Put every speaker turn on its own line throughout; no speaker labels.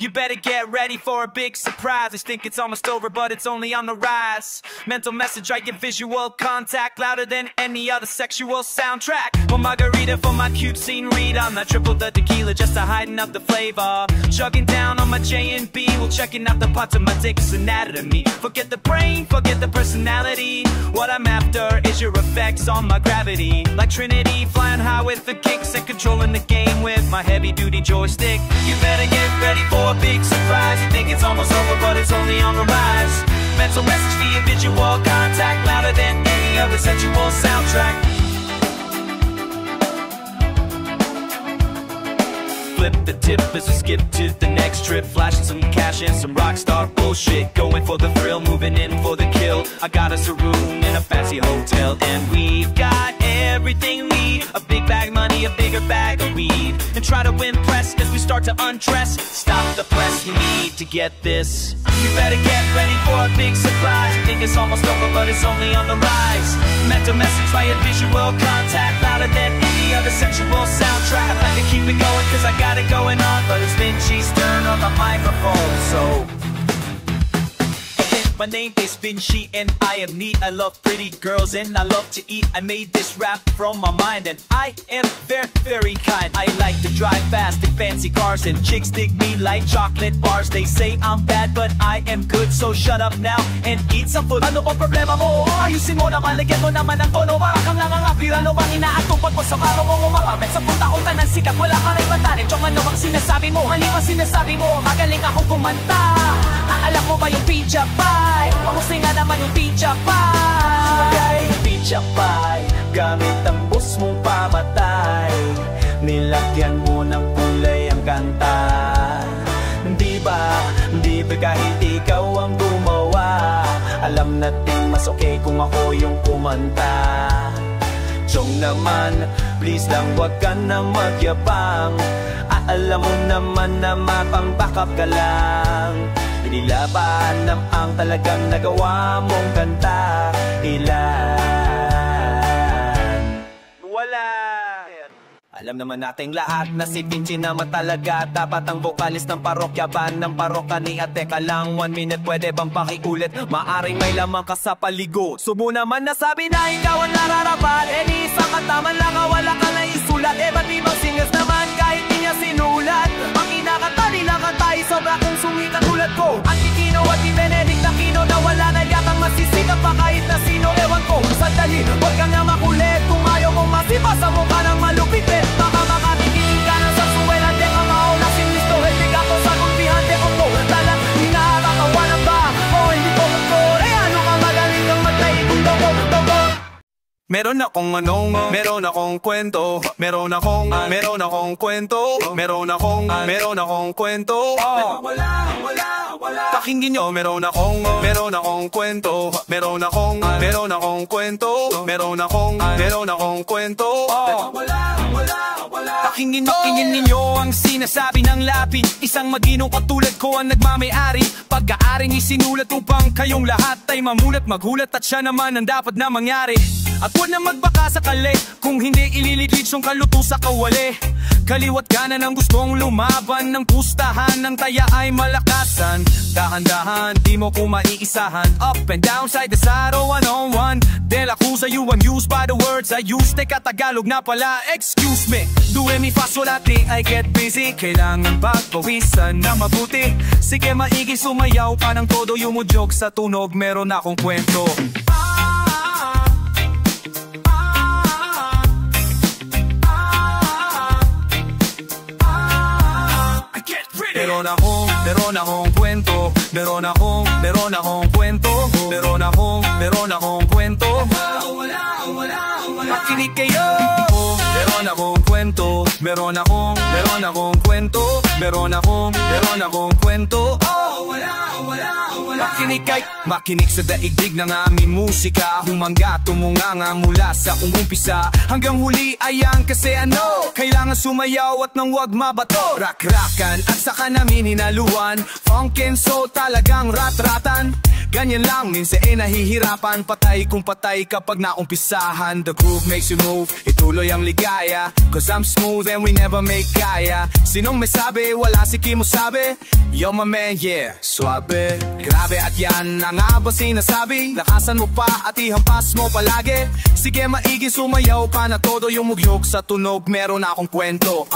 You better get ready for a big surprise. I think it's almost over, but it's only on the rise. Mental message, I get visual contact, louder than any other sexual soundtrack. One margarita for my cute scene read. I'm not triple the tequila just to heighten up the flavor. Chugging down on my J&B while checking out the parts of my dick's anatomy. Forget the brain, forget the personality. What I'm after is your effects on my gravity. Like Trinity, flying high with the kicks and controlling the game with my heavy-duty joystick. You better get ready for a big surprise. You think it's almost over, but it's only on the rise. Mental message via visual contact, louder than any other sensual soundtrack. Flip the tip as we skip to the next trip. Flashing some cash and some rockstar bullshit. Going for the thrill, moving in for the kill. I got us a room in a fancy hotel, and we've got everything we need. A big bag of money, a bigger bag of weed. And try to impress as we start to undress. Stop the press, you need to get this. You better get ready for a big surprise. You think it's almost over, but it's only on the rise. Mental message via visual contact, louder than any other sensual soundtrack. I can keep it going cause I got it going on, but it's Vinci's turn on the microphone, so my name is Vinci and I am neat. I love pretty girls and I love to eat. I made this rap from my mind and I am very, very kind. I like to drive fast in fancy cars and chicks dig me like chocolate bars. They say I'm bad but I am good, so shut up now and eat some food. Ano bang problema mo? Ayusin mo naman, lagyan mo naman ang tono. Para kang nangangapir, ano bang inaatupag mo sa araw mo umapapit? Sa punta kong tanang sikat, wala ka rin matanin. Chong ano bang sinasabi mo? Mali bang sinasabi mo? Magaling akong kumanta. Alam mo ba yung pizza pie? Pahusay nga naman yung pizza pie. Sumagay yung pizza pie gamit ang bus mong pamatay. Nilagyan mo ng kulay ang kanta. Di ba kahit ikaw ang gumawa, alam natin mas okay kung ako yung kumanta. Chong naman, please lang wag ka na magyabang. Alam mo naman na mapang-backup ka lang. Inilaban ang talagang nagawa mong kanta. Ilan? Wala. Alam naman nating lahat na si Vinci naman talaga dapat ang vokalist ng parokya. Ban ng parokya ni ate ka lang 1 minute, pwede bang pakiulit? Maaring may lamang ka sa paligo. Subo naman nasabi na ikaw ang nararapat. Ni isang kataman lang wala ka na isulat. Ba't ibang singers naman kahit di niya sinulat? Ang kinakanta nilang kanta ay sobra kong sumikat tulad ko. Ang Kikino at ni Benedict Aquino na wala na yatang masisikap pa kahit na sino. Ewan ko, sandali, huwag kang nga makulit. Kung ayaw mong masipa sa mukha ng malupit, baka makatikiling ka ng sasuwel. Hante ka mauna si Cristo, hindi ka ko sa kumpihante ko po. Talang hinakakawanan ba? O hindi ko ko. Ano ka magaling kang magtaikong toko. Meron akong kwento. Meron akong kwento. Pakinggan nyo, meron akong kwento. Meron akong kwento. Pakinggan ninyo ang sinasabi ng lapid. Isang maginong katulad ko ang nagmamayari. Pag-aaring isinulat upang kayong lahat ay mamulat, maghulat at siya naman ang dapat na mangyari. At huwag na magbaka sa kali, kung hindi ililiglig siyang kaluto sa kawali. Kaliwat kanan ang gustong lumaban ng pustahan, ng taya ay malakasan. Dahan-dahan, di mo ko maiisahan. Up and down, side to side, oh one-on-one. Del akusa you amused by the words I use. Teka, Tagalog na pala, excuse me. Do re mi fa sol la ti, I get busy. Kailangan pagpawisan na mabuti. Sige maigi, sumayaw pa ng todo. Yumujog sa tunog, meron akong kwento. Meron akong kwento. Meron akong kwento. Makinig kayo. Meron akong kwento. Meron akong kwento. Makinig sa daigdig ng aming musika. Humangga, tumunganga mula sa umpisa hanggang huli ayan kasi ano, kailangan sumayaw at nang wag mabato. Rak-rakan at saka namin hinaluan. Funk and soul talagang rat-ratan. Ganyan lang, minsan nahihirapan. Patay kung patay kapag naumpisahan. The groove makes you move, ituloy ang ligaya. Cause I'm smooth and we never make kaya. Sinong may sabi, wala si Kim mo sabi. Yo my man, yeah, suabe. Grabe at yan, ang nga ba sinasabi? Lakasan mo pa at ihampas mo palagi. Sige maigi, sumayaw pa na todo yung mugyok. Sa tunog, meron akong kwento.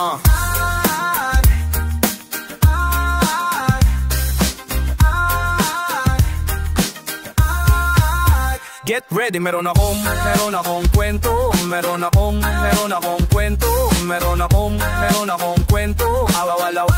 Get ready, meron akong kwento. Meron akong kwento. Meron akong kwento. Awawalaw.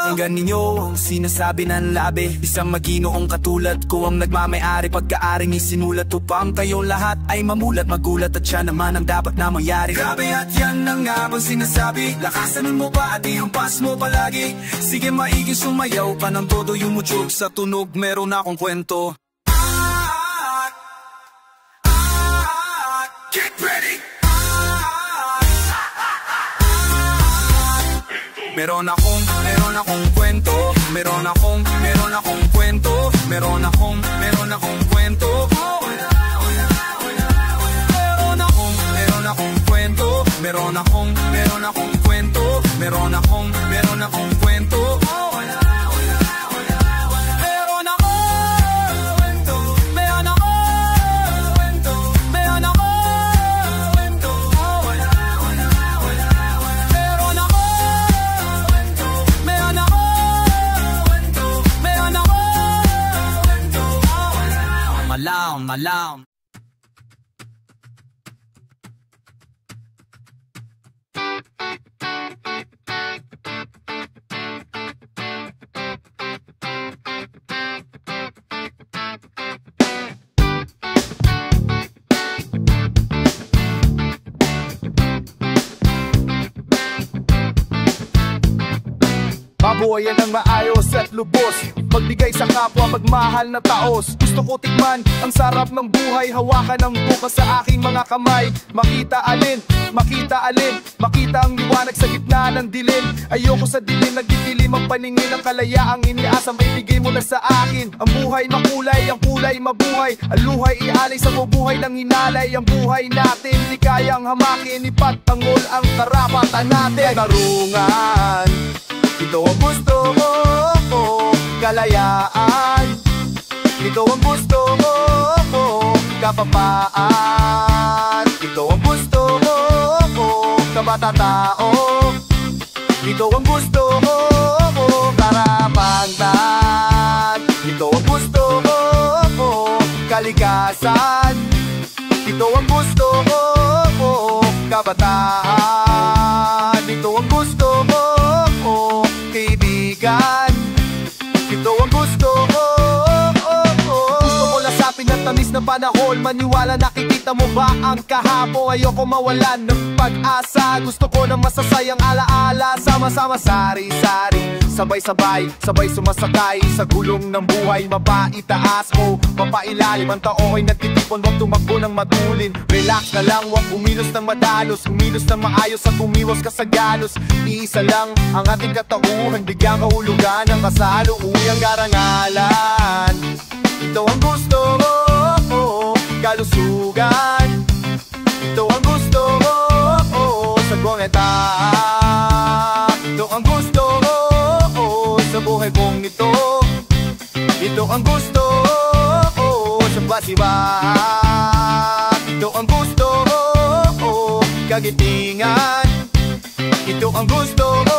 Pakinggan ninyo ang sinasabi ng labi. Isang maginoong katulad ko ang nagmamayari. Pagkaaring isinulat upang kayong lahat ay mamulat, magulat at siya naman ang dapat na mangyari. Grabe at yan ang nga bang sinasabi. Lakasanin mo pa at ihampas mo palagi. Sige maigi, sumayaw pa ng todo yung mutsog. Sa tunog meron akong kwento. Get ready! Meron akong kwento. Meron akong kwento. Meron akong kwento. Meron akong kwento. Meron akong kwento. Meron akong kwento. Malam.
Mabuhayan ng maayos at lubos, magbigay sa kapwa, magmahal na taos. Gusto ko tikman ang sarap ng buhay, hawakan ang bukas sa aking mga kamay. Makita ang liwanag sa gitna ng dilim. Ayoko sa dilim, nagdidilim ang paningin ng kalayaang iniasang maibigay mo na sa akin. Ang buhay makulay, ang kulay mabuhay. Ang luhay ialay sa bubuhay ng hinalay. Ang buhay natin di kayang hamakin, ipagtanggol ang karapatan natin. Tarungan, ito ang gusto ko, kalayaan. Ito ang gusto ko, kapapaan. Ito ang gusto ko, kabatatao. Ito ang gusto ko, karapatan. Ito ang gusto ko, kalikasan. Ito ang gusto ko, kabataan. Ito ang gusto ko, kaibigan. Ito ang gusto ko. Gusto ko lasapin ang tamis na panahon. Maniwala, nakikita mo ba ang kahapon? Ayoko mawalan ng pag-asa. Gusto ko na masasayang alaala. Sama-sama sari-sari, sabay-sabay, sabay sumasakay sa gulong ng buhay. Mapaitaas o mapailalim, ang tao ay nagtitipon, wag tumakbo ng matulin. Relax na lang, wag umilos ng madalos. Umilos ng maayos at umiwas ka sa galos. Iisa lang ang ating katauhan, bigyan kahulugan ng kasalukuyang karangalan. Ito ang gusto ko, kalusugan. Ito ang gusto ko, sa goneta. Ito ang gusto ko, sa buhay kong ito. Ito ang gusto ko, sa pasibahan. Ito ang gusto ko, kagitingan. Ito ang gusto ko.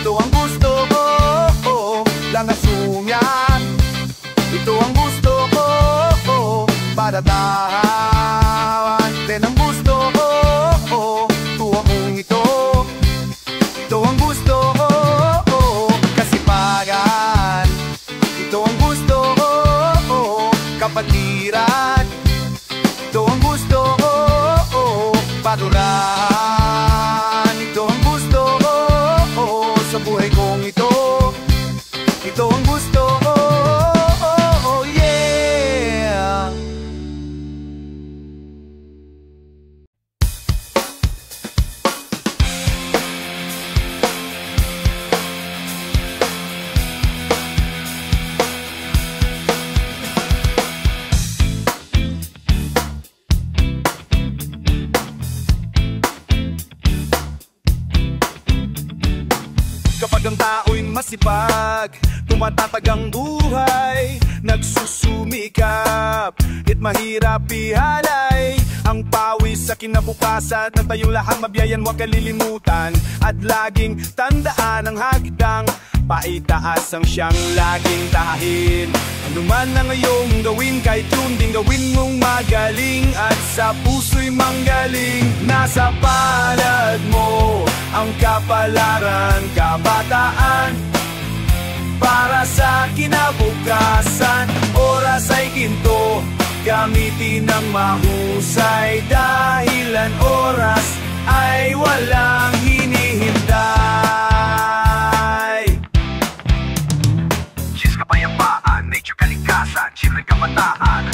Ito ang gusto ko, langasungan. Ito ang gusto ko, padadahan. Din ang gusto ko, tuwa kong ito. Ito ang gusto ko, kasipagan. Ito ang gusto ko, kapatiran. Ito ang gusto ko, padurahan. Ito
masipag, tumatatag ang buhay, nagsusumikap, at mahirap ihalay ang pawis sa kinabukasan. At tayong lahat mabiyayan, huwag kalilimutan, at laging tandaan ang hagdang paitaas ang siyang laging tahahin. Ano man ang iyong gawin, kahit yun din gawin mong magaling, at sa puso'y manggaling. Nasa palad mo ang kapalaran, kabataan, para sa kinabukasan. Oras ay ginto, gamitin ng mahusay, dahilan oras ay walang hinihintay. Cheers kapayapaan, nature kalikasan, chill ng kabataan.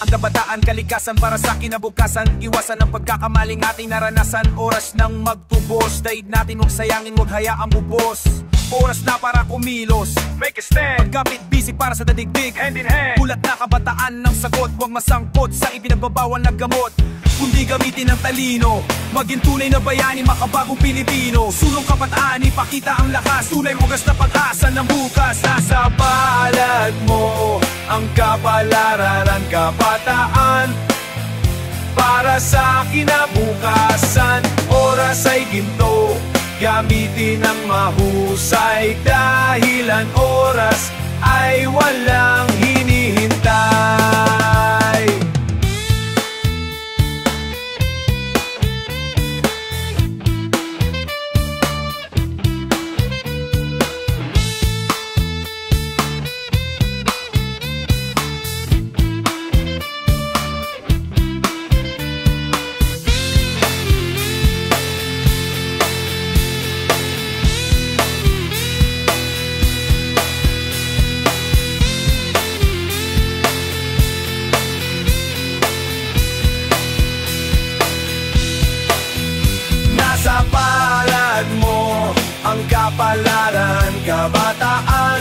Ang kabataan, kalikasan para sa kinabukasan. Iwasan ang pagkakamaling ating naranasan. Oras nang magtubos, daig natin huwag sayangin, huwag hayaang bubos. Oras na para kumilos, make a stand. Pagkapit busy para sa dadigdig, hand in hand. Gulat na kabataan ng sagot, huwag masangkot sa ipinagbabawal na gamot. Kundi gamitin ang talino, maging tunay na bayani, makabagong Pilipino. Sulong kabataan, ipakita ang lakas, tunay wagas na pag-asa ng bukas. Nasa palad mo ang kapalaran, ang kabataan, para sa kinabukasan. Oras ay ginto, gamitin ang mahusay, dahilan oras ay walang hinihintay. Sa palad mo ang kapalaran, kabataan,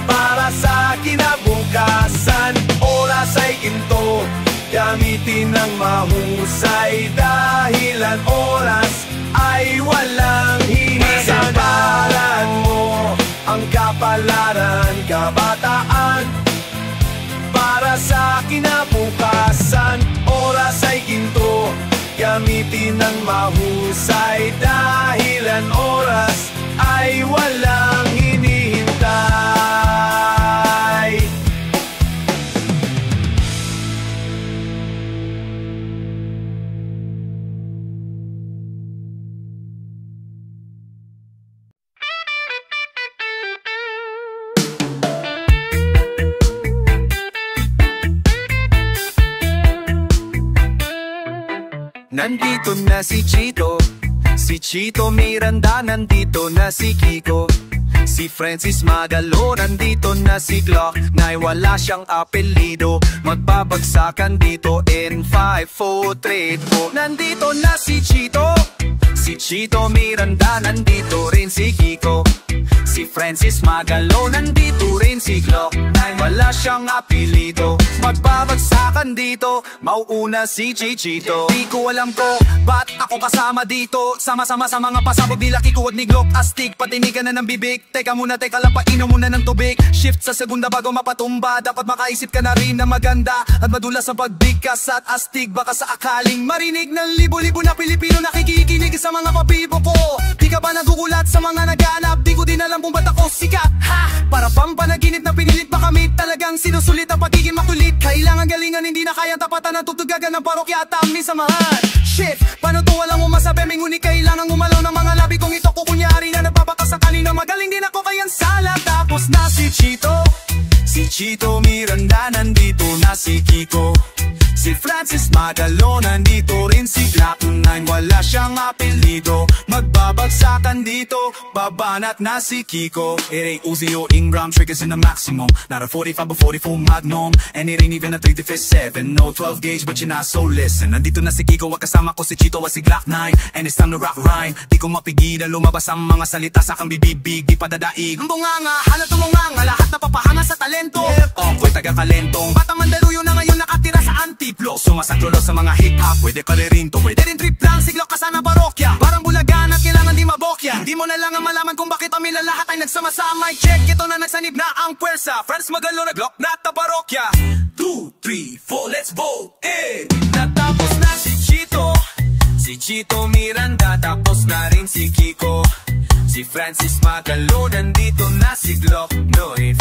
para sa kinabukasan. Oras ay ginto, gamitin ng mahusay, dahilan oras ay walang hinihintay. Sa palad mo ang kapalaran, kabataan, para sa kinabukasan. Oras ay ginto, gamitin ng mahusay, dahilan oras ay walang hinihintay. Nandito na si Chito Miranda, nandito na si Kiko, si Francis Magalo, nandito na si Glock, na wala siyang apelido. Magbabagsakan dito in 5, 4, 3, 4. Nandito na si Chito Miranda, nandito rin si Kiko, si Francis Magalo, nandito rin si Glock, na wala siyang apelido. Magbabagsakan dito, mauuna si Chichito. Di ko alam ko, ba't ako kasama dito? Sama-sama sa mga pasabog nila Kiko at ni Glock. Astig, patinigan na ng bibig. Teka muna, teka lang, painom muna ng tubig. Shift sa segunda bago mapatumba. Dapat makaisip ka na rin na maganda at madulas ang pagbigkas at astig. Baka sa akaling marinig ng libo-libo na Pilipino nakikikinig sa mga papibo ko. Di ka ba nagugulat sa mga naghahanap? Di ko din alam kung ba't ako sikat. Ha! Para pampanaginip na pinilit pa kami, talagang sinusulit ang pagiging makulit. Kailangan galingan, hindi na kayang tapatan ng tugtugagan ng parokya at aming samahan. Shit, paano to walang umasabi? May ngunit kailangan umalaw ng mga labi kong ito. Kukunyari na nagpapakasakali na magaling din ako kayang sala. Tapos na si Chito Miranda, nandito na si Kiko, si Francis Magalo, nandito rin si Glock, 9 wala siyang apelido. Magbabagsakan dito, babanat na si Kiko. It ain't Uzi or Ingram, triggers in the maximum. Not a 45 but 44 Magnum, and it ain't even a 357. No 12 gauge but you're not, so listen. Nandito na si Kiko, at kasama ko si Chito at si Glock 9, and it's time to rock rhyme. Di ko mapigilan, lumabas ang mga salita sa kang bibig, di padadaig. Ang bunganga, halat umunganga, lahat na papahanga sa talento. Ako'y taga-kalentong batang Mandaluyo na ngayon nakatira sa Antiplo. Sumasaklo sa mga hip-hop, pwede ka rin to, pwede rin trip lang. Siglo ka sana parokya, parang bulagan at kailangan di mabokya. Hindi mo na lang ang malaman kung bakit pamilya lahat ay nagsama-sama. Check, ito na nagsanib na ang pwersa. Friends magalo na Glock na tabarokya. 2, 3, 4, let's vote. Natapos na si Chito Miranda, tapos na rin si Kiko, si Francis Magalo, nandito na si Glock. No if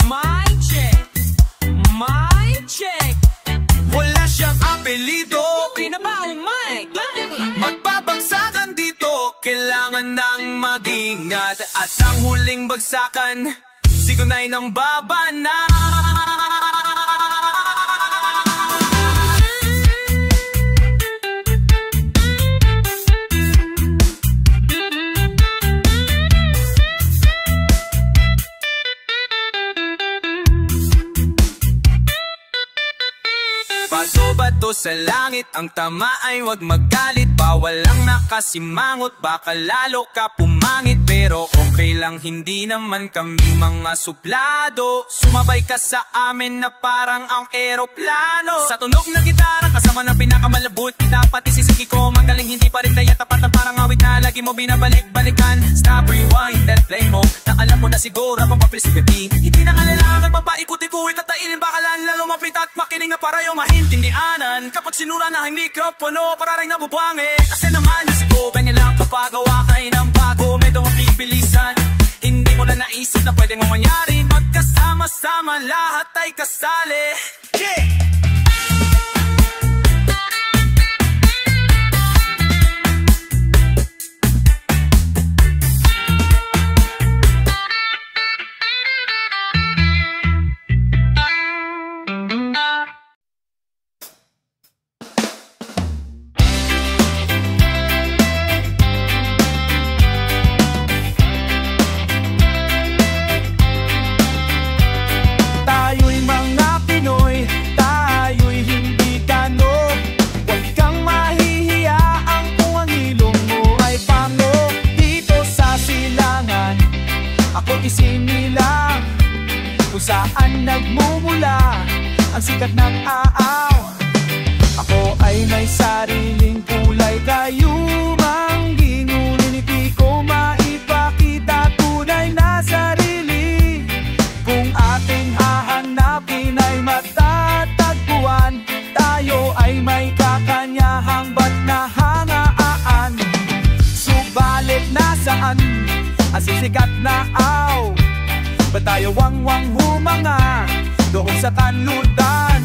My check.
Wala siyang apelido.
Pinabaong Mike.
Magbabagsakan dito, kailangan nang mag-ingat. At ang huling bagsakan, si Gunay ng babana. Bato-bato sa langit, ang tama ay wag magalit. Bawal lang nakasimangot, baka lalo ka pumangit. Pero okay lang, hindi naman kami mga suplado. Sumabay ka sa amin na parang ang eroplano. Sa tunog na gitara, kasama ng pinakamalabot. Dapat isisiki ko, magaling hindi pa rin daya tapat na parang awit na lagi mo binabalik-balikan. Stop, rewind, then play mo. Nakalam mo na siguro kung papilisigatin. Hindi na kailangan mapaikot-ikuit at tainin. Baka lang lalo mapit at makinig na para yung mahintindianan. Kapag sinura na hindi ka puno, para rin nabubangi. Kasi naman si Kobe nilang kapagawa kayo ng bago. Medyo mapibilisan, hindi mo na naisip na pwedeng mangyari. Magkasama-sama lahat ay kasali. Yeah!
Isinilang kung saan nagmumula ang sikat ng aaw. Ako ay may sariling kulay, kayo mangging. Ngunit di ko maipakita tunay na sarili. Kung ating hahanapin ay matatagpuan, tayo ay may kakanyahang ba't nahangaan. Subalit nasaan ang sisikat na aw? Ba't tayo wang-wang humanga doon sa kanlutan?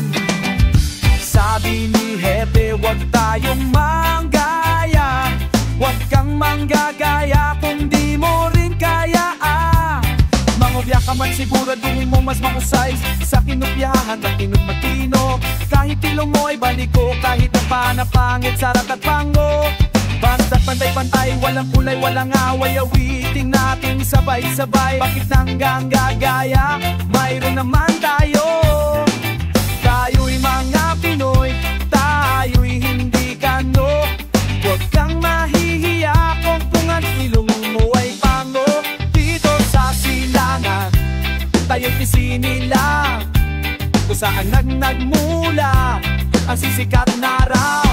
Sabi ni Hepe, wag tayong manggaya. Wag kang manggagaya kung di mo rin kaya. Mangobya ka man siguraduhin mo mas mahusay sa kinupyahan at tinut-matino. Kahit ilong mo ay baliko, kahit ang panapangit, sarat at pango. Basta't pantay-pantay, walang kulay, walang away. Awitin natin sabay-sabay. Bakit nanggang gagaya? Mayroon naman tayo. Tayo'y mga Pinoy, tayo'y hindi kano. Huwag kang mahihiya kung ang ilong mo ay pango. Dito sa silangan, tayo'y isinilang kung saan nagmula ang sisikat na araw.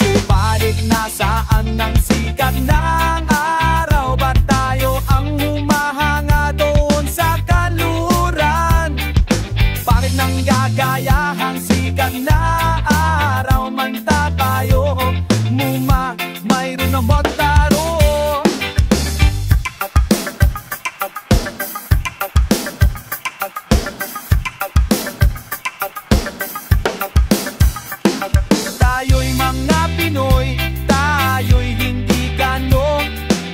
Subalit nasaan ang sikat ng araw? Ba't tayo ang humahanga doon sa kanluran? Bakit nang gagaya ang sikat na araw? Manta tayo, mayroon na magtaro. Tayo'y mga Pinoy, tayo'y hindi kano.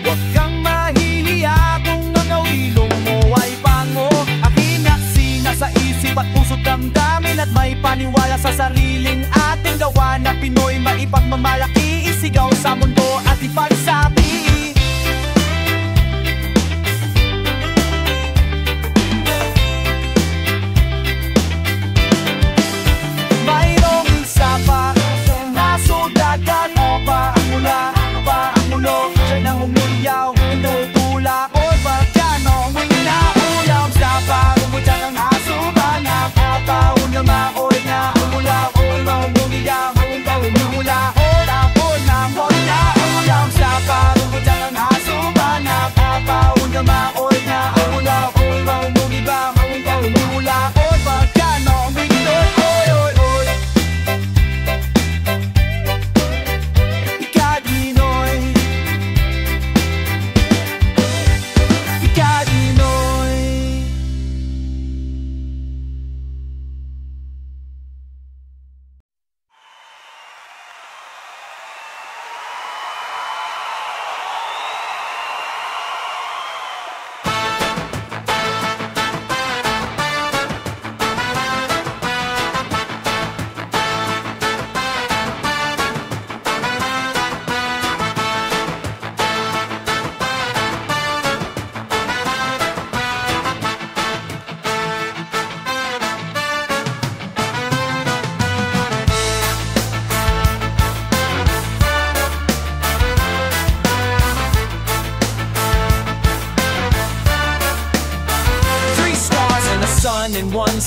Huwag kang mahihiya kung ang ilong mo ay pango. Aking naksina sa isip at puso't damdamin, at may paniwala sa sariling ating gawa na Pinoy maipagmamalaki, isigaw sa mundo at ipagsabi. Mayroong isa pa na sudagan o paangula, paangulo siya nang umulyaw, tutula ko pagkano mo'y naulaw sa parumutan ng asuban. Nakataon na maoy na umula, oy maumuliyaw, umula, tapon na mo'y naulaw sa parumutan.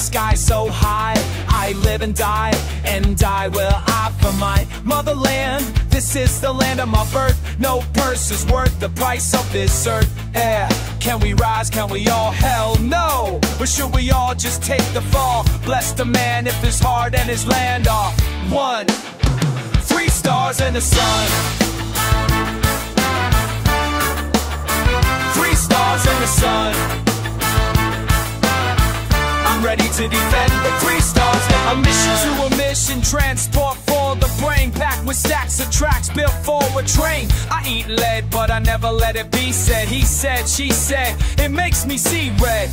sky so high. I live and die will I for my motherland. This is the land of my birth. No purse is worth the price of this earth. Yeah, can we rise? Can we all? Hell no. But should we all just take the fall? Bless the man if his heart and his land are one. 3 stars in the sun. 3 stars in the sun. I'm ready to defend the 3 stars. A mission to a mission, transport for the brain, packed with stacks of tracks built for a train. I eat lead, but I never let it be said. He said, she said, it makes me see red.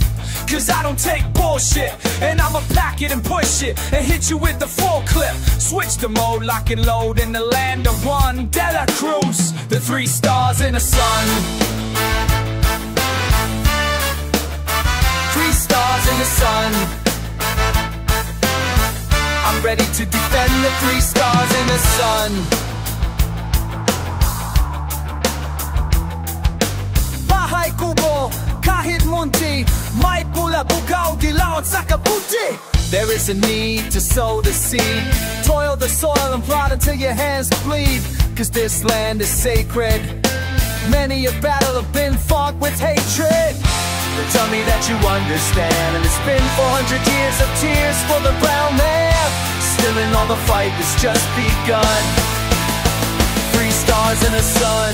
Cause I don't take bullshit, and I'ma pack it and push it and hit you with the full clip. Switch the mode, lock and load in the land of Juan de la Cruz. The 3 stars in the sun. 3 stars in the sun. I'm ready to defend the 3 stars in the sun. Bahay kubo, kahit munti, may pula bugaw, dilaw at sa kabuti. There is a need to sow the seed, toil the soil and plot until your hands bleed. Cause this land is sacred. Many a battle have been fought with hatred. Tell me that you understand. And it's been 400 years of tears for the brown man. Still in all the fight that's just begun. 3 stars in the sun.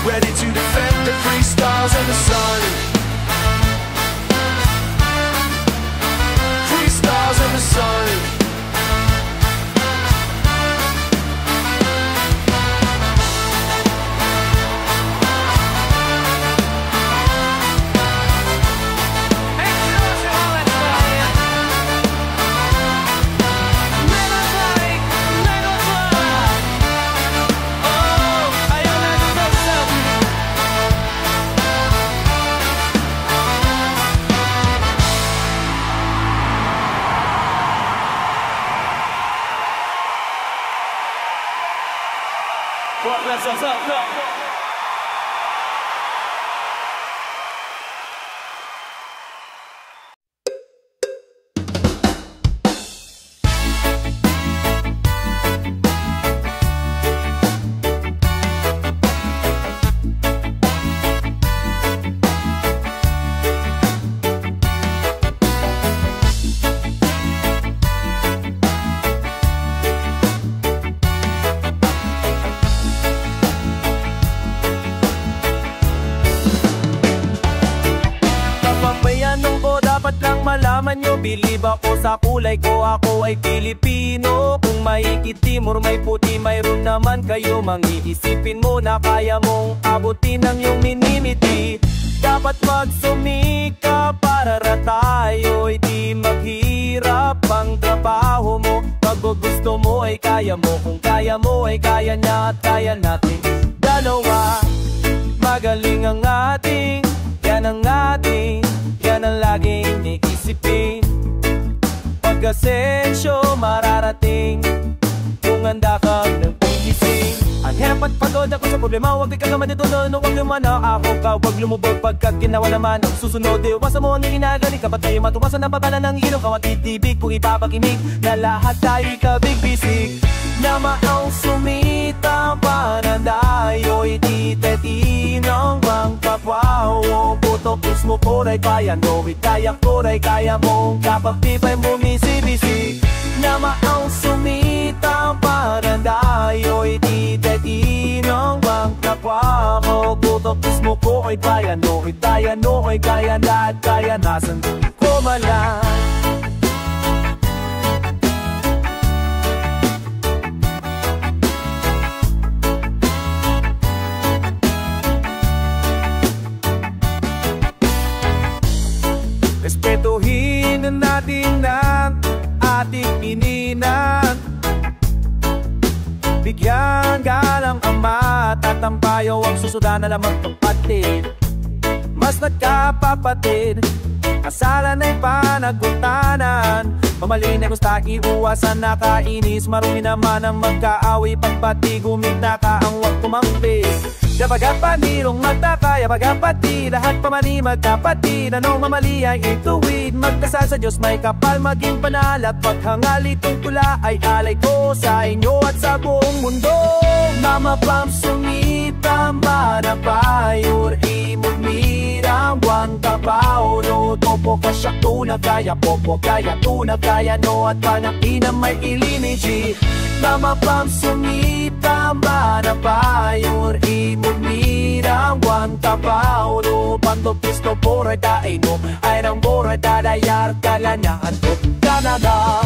Ready to defend the 3 stars in the sun. 3 stars in the sun.
What lets us up?
Malaman nyo, believe ako sa kulay ko, ako ay Pilipino. Kung maikitim or may puti, mayroon naman kayo. Mangiisipin mo na kaya mong abutin ang iyong minimiti. Dapat magsumika para tayo'y di maghirap ang trabaho mo. Pag gusto mo ay kaya mo, kung kaya mo ay kaya niya at kaya natin dalawa. Magaling ang ating, yan ang ating, yan ang laging iisipin. Pag-asensyo mararating kung handa kang nagpigising. Anhep at pagod ako sa problema, huwag di ka naman dito na huwag naman ako ka. Huwag lumubog pagkat ginawa naman ang susunod. Iwasan mo ang inagali ka, ba't tayo matuwasan na babala ng ilong ka. Matitibig kung ipapakimig na lahat tayo'y kabig-bisig. Na maang sumita pa na tayo'y titetinang bang kapwawo. Putok-tus mo koray kaya no, itayak koray kaya mo. Kapag-pipay mo misi-bisig. Na maang sumita pa na tayo'y titetinang bang kapwawo. Putok-tus mo koray kaya no, itayak no, ay kaya na at kaya nasan ko malang.
respetuhin natin ang ating ininan. Bigyan galang ama, tatampayo ang susudan na lamang kapatid. Mas nagkapapatid, kasalan ay panagkuntanan. Mamalin ay gusta iuwasan nakainis, marumi naman ang magkaawi. Pagpati gumita ka ang wag kumampis. Yabagat panilong magtaka, yabagat pati, lahat pamani magkapatid. Anong mamali ay ituwid, magdasal sa Diyos may kapal maging banal. At paghangal itong tula ay alay ko sa inyo at sa buong mundo. Mama Pam sumitam para payur imumirang buwan kapao. No topo ka siya tuna kaya popo kaya tuna kaya no at panakina may iliniji. Mama Pam sumitam para payur imumirang buwan kapao. No panto pisto por da no ay nang bora da dayar kalanya at Canada.